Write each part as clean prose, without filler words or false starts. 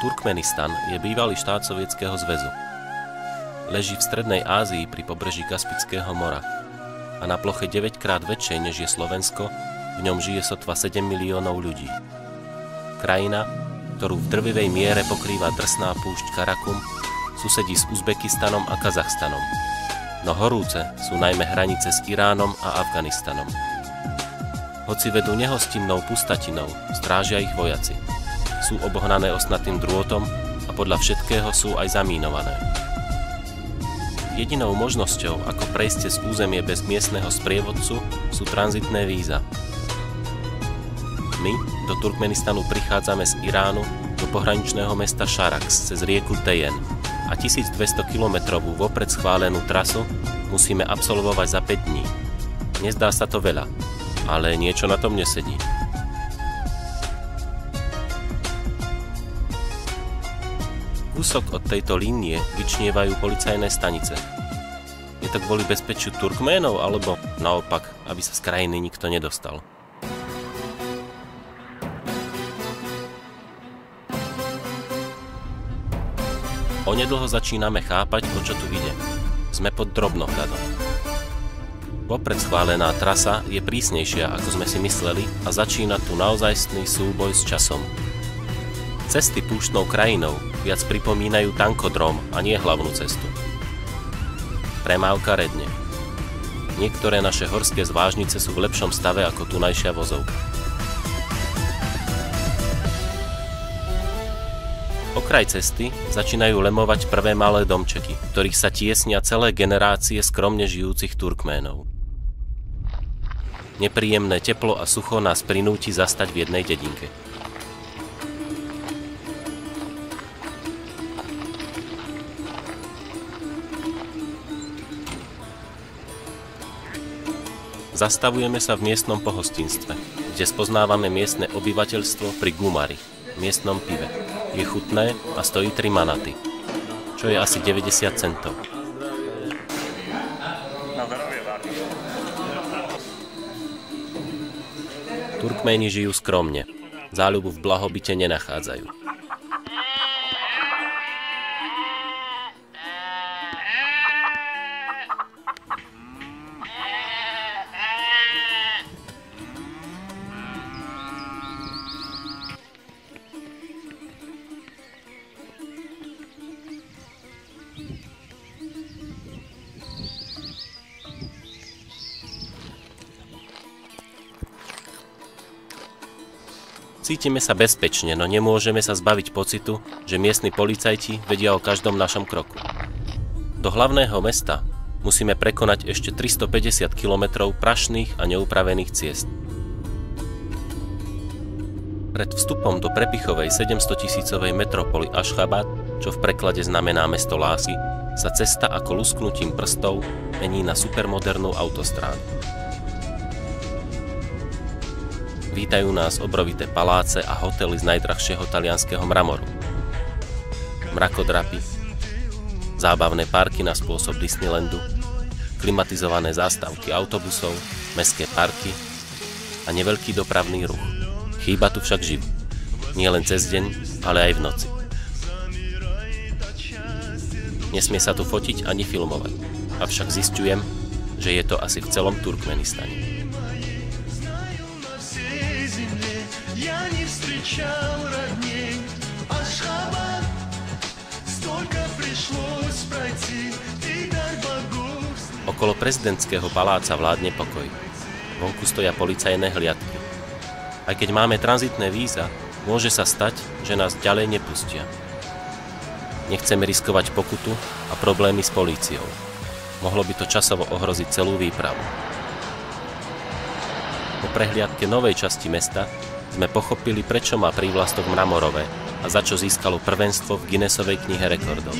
Turkmenistan je bývalý štát Sovietskeho zväzu. Leží v strednej Ázii pri pobreží Kaspického mora a na ploche 9-krát väčšej než je Slovensko, v ňom žije sotva 7 miliónov ľudí. Krajina, ktorú v drvivej miere pokrýva drsná púšť Karakum, susedí s Uzbekistanom a Kazachstanom. No horúce sú najmä hranice s Iránom a Afganistanom. Hoci vedú nehostinnou pustatinou, strážia ich vojaci. Sú obohnané ostnatým drôtom a podľa všetkého sú aj zamínované. Jedinou možnosťou, ako prejsť cez územie bez miestneho sprievodcu, sú tranzitné víza. My do Turkmenistanu prichádzame z Iránu do pohraničného mesta Šarax cez rieku Tejen a 1200-kilometrovú vopred schválenú trasu musíme absolvovať za 5 dní. Nezdá sa to veľa, ale niečo na tom nesedí. Kúsok od tejto línie vyčnievajú policajné stanice. Je to kvôli bezpečiu Turkménov, alebo naopak, aby sa z krajiny nikto nedostal? Onedlho začíname chápať, o čo tu ide. Sme pod drobnohľadom. Vopred schválená trasa je prísnejšia, ako sme si mysleli, a začína tu naozajstný súboj s časom. Cesty púštnou krajinou viac pripomínajú tankodrom a nie hlavnú cestu. Premávka redne. Niektoré naše horské zvážnice sú v lepšom stave ako tunajšia vozovka. Okraj cesty začínajú lemovať prvé malé domčeky, v ktorých sa tiesnia celé generácie skromne žijúcich Turkménov. Nepríjemné teplo a sucho nás prinúti zastať v jednej dedinke. Zastavujeme sa v miestnom pohostinstve, kde spoznávame miestne obyvateľstvo pri gumari, miestnom pive. Je chutné a stojí 3 manaty, čo je asi 90 centov. Turkméni žijú skromne, záľubu v blahobite nenachádzajú. Cítime sa bezpečne, no nemôžeme sa zbaviť pocitu, že miestni policajti vedia o každom našom kroku. Do hlavného mesta musíme prekonať ešte 350 km prašných a neupravených ciest. Pred vstupom do prepichovej 700-tisícovej metropoly Ašchabad, čo v preklade znamená mesto lásky, sa cesta ako lusknutím prstov mení na supermodernú autostrádu. Vítajú nás obrovité paláce a hotely z najdrahšieho talianskeho mramoru. Mrakodrapy, zábavné parky na spôsob Disneylandu, klimatizované zástavky autobusov, mestské parky a neveľký dopravný ruch. Chýba tu však život. Nie len cez deň, ale aj v noci. Nesmie sa tu fotiť ani filmovať, avšak zisťujem, že je to asi v celom Turkmenistane. Okolo prezidentského paláca vládne pokoj. Vonku stoja policajné hliadky. Aj keď máme tranzitné víza, môže sa stať, že nás ďalej nepustia. Nechceme riskovať pokutu a problémy s políciou. Mohlo by to časovo ohroziť celú výpravu. Po prehliadke novej časti mesta sme pochopili, prečo má prívlastok Mramorové a za čo získalo prvenstvo v Guinnessovej knihe rekordov.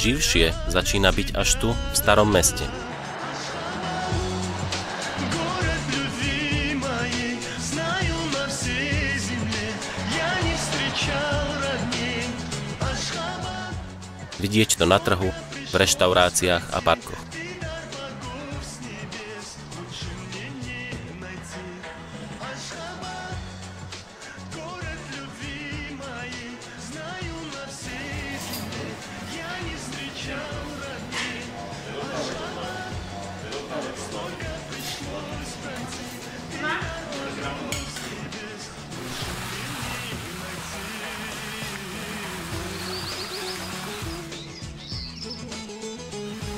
Živšie začína byť až tu, v starom meste. Vidieť to na trhu, v reštauráciách a parkoch.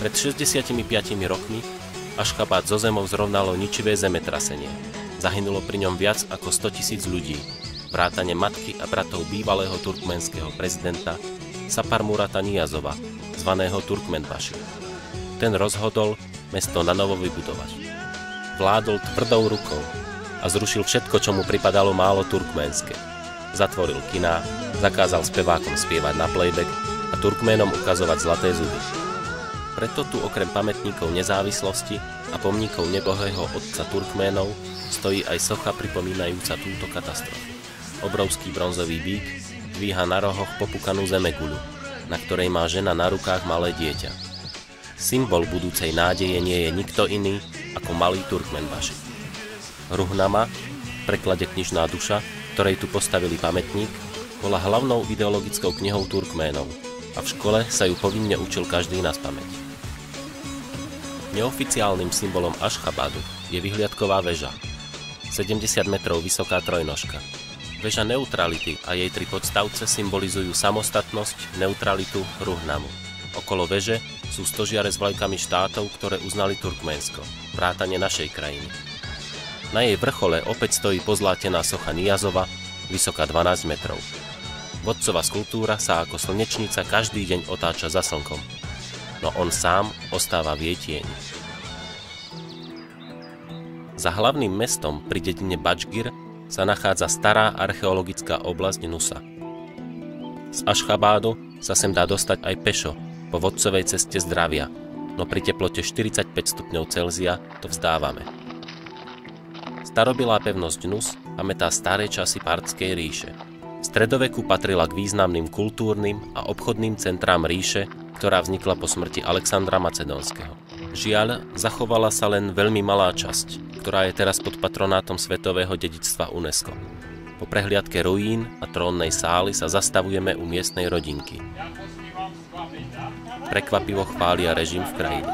Pred 65 rokmi Ašchabád so zemou zrovnalo ničivé zemetrasenie. Zahynulo pri ňom viac ako 100 000 ľudí, vrátane matky a bratov bývalého turkmenského prezidenta Sapar Murata Niyazova, zvaného Turkmenbaši. Ten rozhodol mesto nanovo vybudovať. Vládol tvrdou rukou a zrušil všetko, čo mu pripadalo málo turkménske. Zatvoril kiná, zakázal spevákom spievať na playback a Turkménom ukazovať zlaté zuby. Preto tu okrem pamätníkov nezávislosti a pomníkov nebohého otca Turkménov stojí aj socha pripomínajúca túto katastrofu. Obrovský bronzový bík dvíha na rohoch popúkanú zemeguľu, na ktorej má žena na rukách malé dieťa. Symbol budúcej nádeje nie je nikto iný ako malý Turkmenbaši. Ruhnama, v preklade knižná duša, ktorej tu postavili pamätník, bola hlavnou ideologickou knihou Turkménov a v škole sa ju povinne učil každý naspamäť. Neoficiálnym symbolom Ašchabádu je vyhliadková väža, 70 metrov vysoká trojnožka. Väža neutrality a jej 3 podstavce symbolizujú samostatnosť, neutralitu, Ruhnamu. Okolo väže sú stožiare s vlajkami štátov, ktoré uznali Turkménsko, vrátane našej krajiny. Na jej vrchole opäť stojí pozlátená socha Niyazova, vysoká 12 metrov. Vodcova skulptúra sa ako slnečnica každý deň otáča za slnkom, no on sám ostáva v jej tieni. Za hlavným mestom pri dedine Bačgir sa nachádza stará archeologická oblasť Nusa. Z Ašchabádu sa sem dá dostať aj pešo po vodcovej ceste zdravia, no pri teplote 45 stupňov Celzia to vzdávame. Starobilá pevnosť Nus pamätá staré časy Partskej ríše. V stredoveku patrila k významným kultúrnym a obchodným centrám ríše, ktorá vznikla po smrti Alexandra Macedónskeho. Žiaľ, zachovala sa len veľmi malá časť, ktorá je teraz pod patronátom Svetového dedičstva UNESCO. Po prehliadke ruín a trónnej sály sa zastavujeme u miestnej rodinky. Prekvapivo chvália režim v krajine.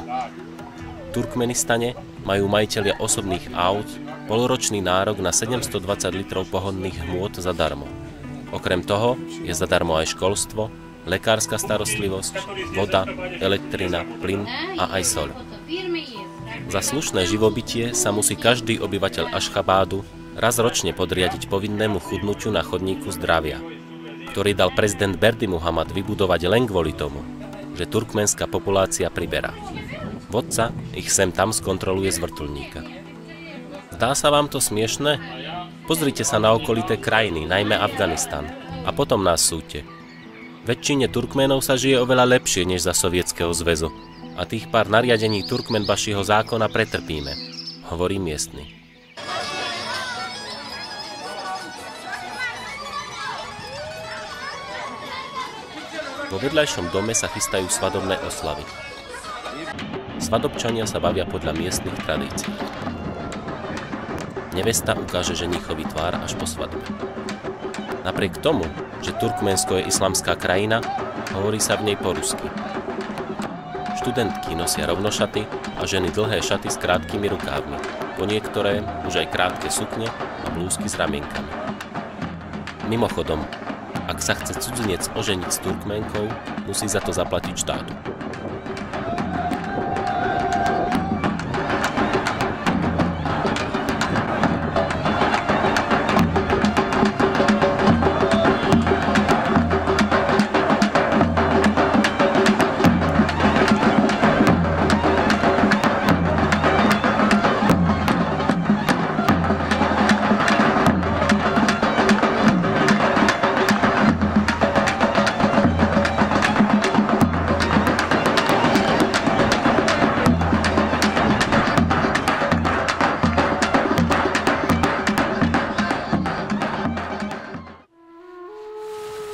V Turkmenistane majú majitelia osobných aut poloročný nárok na 720 litrov pohodných hmôt zadarmo. Okrem toho je zadarmo aj školstvo, lekárska starostlivosť, voda, elektrina, plyn a aj soľ. Za slušné živobytie sa musí každý obyvateľ Ašchabádu raz ročne podriadiť povinnému chudnutiu na chodníku zdravia, ktorý dal prezident Berdimuhammad vybudovať len kvôli tomu, že turkmenská populácia priberá. Vodca ich sem tam skontroluje z vrtuľníka. Zdá sa vám to smiešné? Pozrite sa na okolité krajiny, najmä Afganistan, a potom nás súďte. Väčšine Turkménov sa žije oveľa lepšie než za Sovietskeho zväzu a tých pár nariadení Turkmenbašiho zákona pretrpíme, hovorí miestny. Vo vedľajšom dome sa chystajú svadobné oslavy. Svadobčania sa bavia podľa miestnych tradícií. Nevesta ukáže ženíchovi tvár až po svadbe. Napriek tomu, že Turkménsko je islamská krajina, hovorí sa v nej po rusky. Študentky nosia rovnošaty a ženy dlhé šaty s krátkými rukávmi, po niektoré už aj krátke sukne a blúzky s ramienkami. Mimochodom, ak sa chce cudzinec oženiť s Turkménkou, musí za to zaplatiť štátu.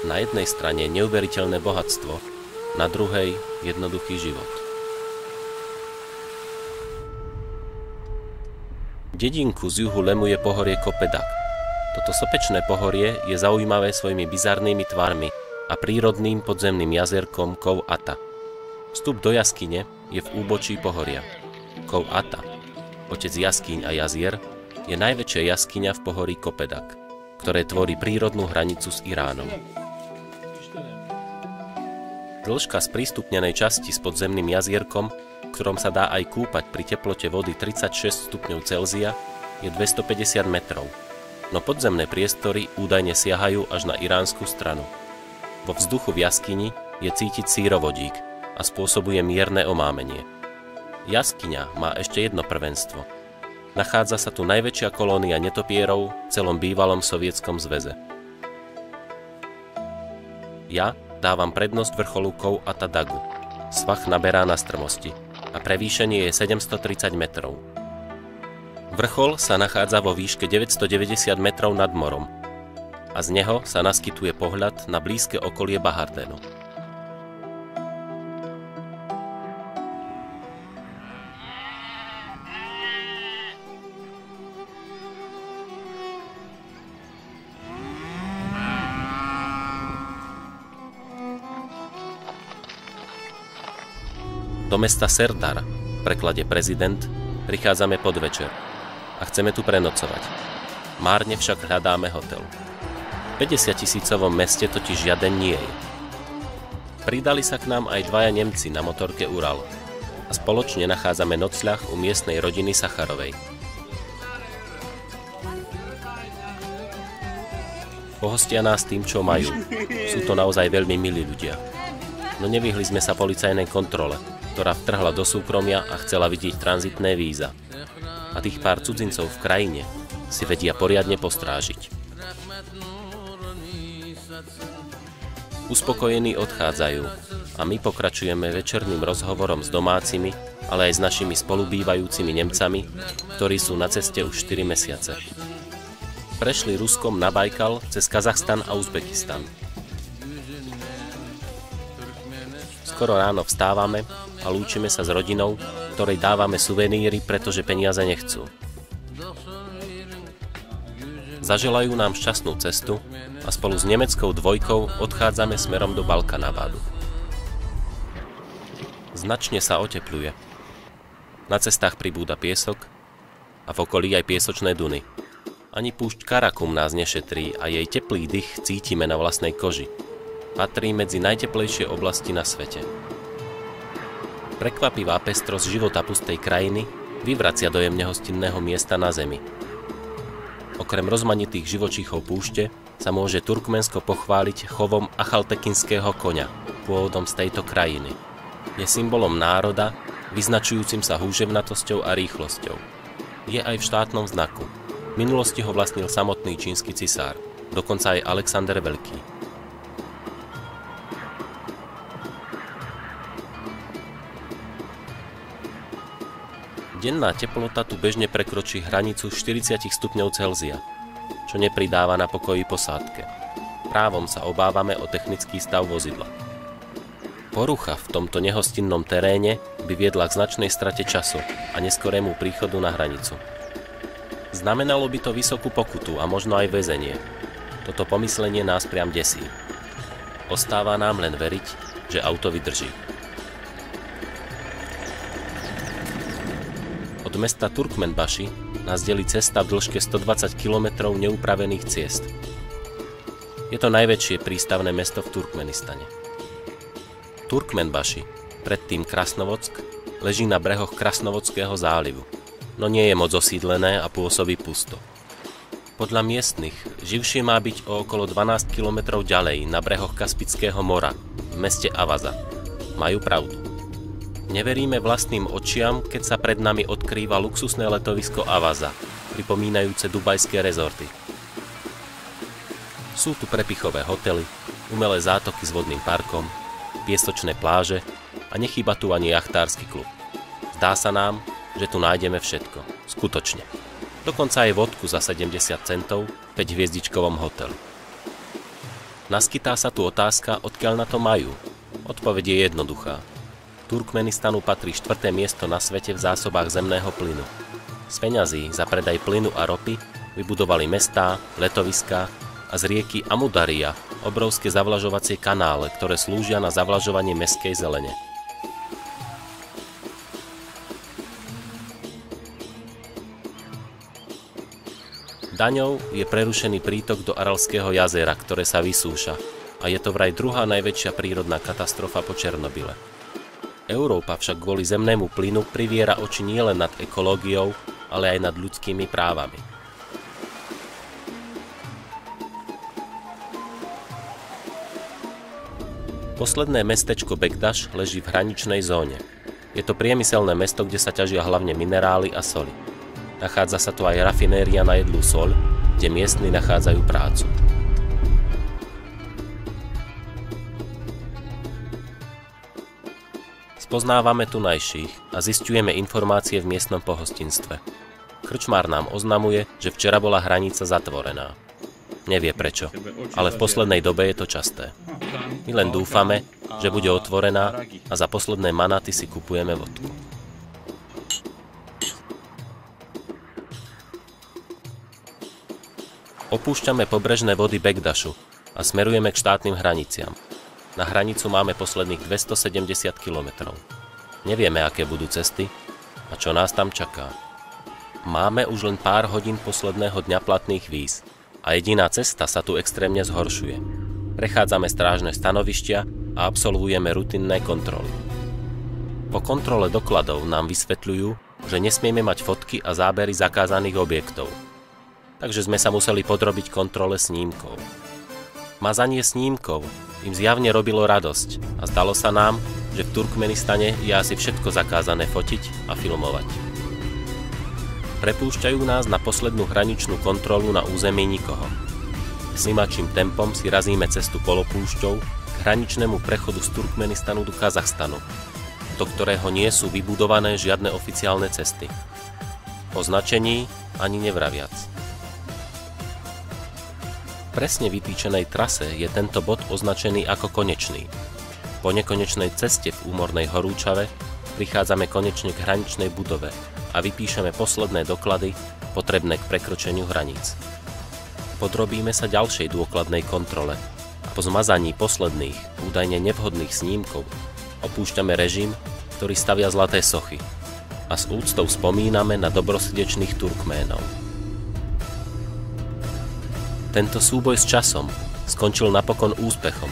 Na jednej strane neuveriteľné bohatstvo, na druhej jednoduchý život. Dedinku z juhu lemuje pohorie Kopedak. Toto sopečné pohorie je zaujímavé svojimi bizarnými tvarmi a prírodným podzemným jazierkom Cove Ata. Vstup do jaskyne je v úbočí pohoria. Cove Ata, otec jaskýň a jazier, je najväčšia jaskyňa v pohorí Kopedak, ktoré tvorí prírodnú hranicu s Iránom. Dĺžka sprístupnenej časti s podzemným jazierkom, v ktorom sa dá aj kúpať pri teplote vody 36 stupňov Celzia, je 250 metrov, no podzemné priestory údajne siahajú až na iránsku stranu. Vo vzduchu v jaskyni je cítiť sírovodík a spôsobuje mierne omámenie. Jaskyňa má ešte jedno prvenstvo. Nachádza sa tu najväčšia kolónia netopierov v celom bývalom Sovietskom zväze. Ja dávam prednosť vrcholu Cove Ata Dagu. Svah naberá na strmosti a prevýšenie je 730 metrov. Vrchol sa nachádza vo výške 990 metrov nad morom a z neho sa naskytuje pohľad na blízke okolie Bahardénu. Do mesta Serdar, v preklade prezident, prichádzame podvečer a chceme tu prenocovať. Márne však hľadáme hotel. V 50-tisícovom meste totiž žiaden nie je. Pridali sa k nám aj dvaja Nemci na motorke Ural a spoločne nachádzame nocľah u miestnej rodiny Sacharovej. Pohostia nás tým, čo majú. Sú to naozaj veľmi milí ľudia. No nevyhli sme sa policajnej kontrole, ktorá vtrhla do súkromia a chcela vidieť tranzitné víza. A tých pár cudzincov v krajine si vedia poriadne postrážiť. Uspokojení odchádzajú a my pokračujeme večerným rozhovorom s domácimi, ale aj s našimi spolubývajúcimi Nemcami, ktorí sú na ceste už 4 mesiace. Prešli Ruskom na Bajkal cez Kazachstan a Uzbekistan. Skoro ráno vstávame a lúčime sa s rodinou, ktorej dávame suveníry, pretože peniaze nechcú. Zaželajú nám šťastnú cestu a spolu s nemeckou dvojkou odchádzame smerom do Balkanabadu. Značne sa otepľuje. Na cestách pribúda piesok a v okolí aj piesočné duny. Ani púšť Karakum nás nešetrí a jej teplý dych cítime na vlastnej koži. Patrí medzi najteplejšie oblasti na svete. Prekvapivá pestrosť života pustej krajiny vyvracia dojem nehostinného miesta na zemi. Okrem rozmanitých živočíchov púšte sa môže Turkmensko pochváliť chovom achaltekinského koňa, pôvodom z tejto krajiny. Je symbolom národa, vyznačujúcim sa húževnatosťou a rýchlosťou. Je aj v štátnom znaku. V minulosti ho vlastnil samotný čínsky cisár, dokonca aj Alexander Veľký. Denná teplota tu bežne prekročí hranicu 40 stupňov Celzia, čo nepridáva na pokoji posádke. Právom sa obávame o technický stav vozidla. Porucha v tomto nehostinnom teréne by viedla k značnej strate času a neskorému príchodu na hranicu. Znamenalo by to vysokú pokutu a možno aj väzenie. Toto pomyslenie nás priam desí. Ostáva nám len veriť, že auto vydrží. Od mesta Turkmenbaši nás delí cesta v dĺžke 120 km neupravených ciest. Je to najväčšie prístavné mesto v Turkmenistane. Turkmenbaši, predtým Krasnovodsk, leží na brehoch Krasnovodského zálivu, no nie je moc osídlené a pôsobí pusto. Podľa miestnych živšie má byť o okolo 12 km ďalej na brehoch Kaspického mora, v meste Avaza. Majú pravdu. Neveríme vlastným očiam, keď sa pred nami odkrýva luxusné letovisko Avaza, pripomínajúce dubajské rezorty. Sú tu prepichové hotely, umelé zátoky s vodným parkom, piesočné pláže a nechýba tu ani jachtársky klub. Zdá sa nám, že tu nájdeme všetko. Skutočne. Dokonca aj vodku za 70 centov v 5-hviezdičkovom hoteli. Naskytá sa tu otázka, odkiaľ na to majú. Odpoveď je jednoduchá. Turkmenistanu patrí 4. miesto na svete v zásobách zemného plynu. Z peňazí za predaj plynu a ropy vybudovali mestá, letoviská a z rieky Amudarija obrovské zavlažovacie kanále, ktoré slúžia na zavlažovanie mestskej zelene. Daňou je prerušený prítok do Aralského jazera, ktoré sa vysúša, a je to vraj druhá najväčšia prírodná katastrofa po Černobyle. Európa však kvôli zemnému plynu priviera oči nielen nad ekológiou, ale aj nad ľudskými právami. Posledné mestečko Bekdaš leží v hraničnej zóne. Je to priemyselné mesto, kde sa ťažia hlavne minerály a soly. Nachádza sa tu aj rafinéria na jedlú soľ, kde miestni nachádzajú prácu. Spoznávame tunajších a zisťujeme informácie v miestnom pohostinstve. Krčmár nám oznamuje, že včera bola hranica zatvorená. Nevie prečo, ale v poslednej dobe je to časté. My len dúfame, že bude otvorená a za posledné manaty si kupujeme vodku. Opúšťame pobrežné vody Bekdašu a smerujeme k štátnym hraniciam. Na hranicu máme posledných 270 kilometrov. Nevieme, aké budú cesty a čo nás tam čaká. Máme už len pár hodín posledného dňa platných víz a jediná cesta sa tu extrémne zhoršuje. Prechádzame strážne stanovištia a absolvujeme rutinné kontroly. Po kontrole dokladov nám vysvetľujú, že nesmieme mať fotky a zábery zakázaných objektov. Takže sme sa museli podrobiť kontrole snímkov. Mazanie snímkov im zjavne robilo radosť a zdalo sa nám, že v Turkmenistane je asi všetko zakázané fotiť a filmovať. Prepúšťajú nás na poslednú hraničnú kontrolu na území nikoho. Slimačím tempom si razíme cestu polopúšťou k hraničnému prechodu z Turkmenistanu do Kazachstanu, do ktorého nie sú vybudované žiadne oficiálne cesty. O značení ani nevraviac. V presne vytýčenej trase je tento bod označený ako konečný. Po nekonečnej ceste v úmornej horúčave prichádzame konečne k hraničnej budove a vypíšeme posledné doklady potrebné k prekročeniu hraníc. Podrobíme sa ďalšej dôkladnej kontrole a po zmazaní posledných, údajne nevhodných snímkov opúšťame režim, ktorý stavia zlaté sochy a s úctou spomíname na dobrosrdečných Turkménov. Tento súboj s časom skončil napokon úspechom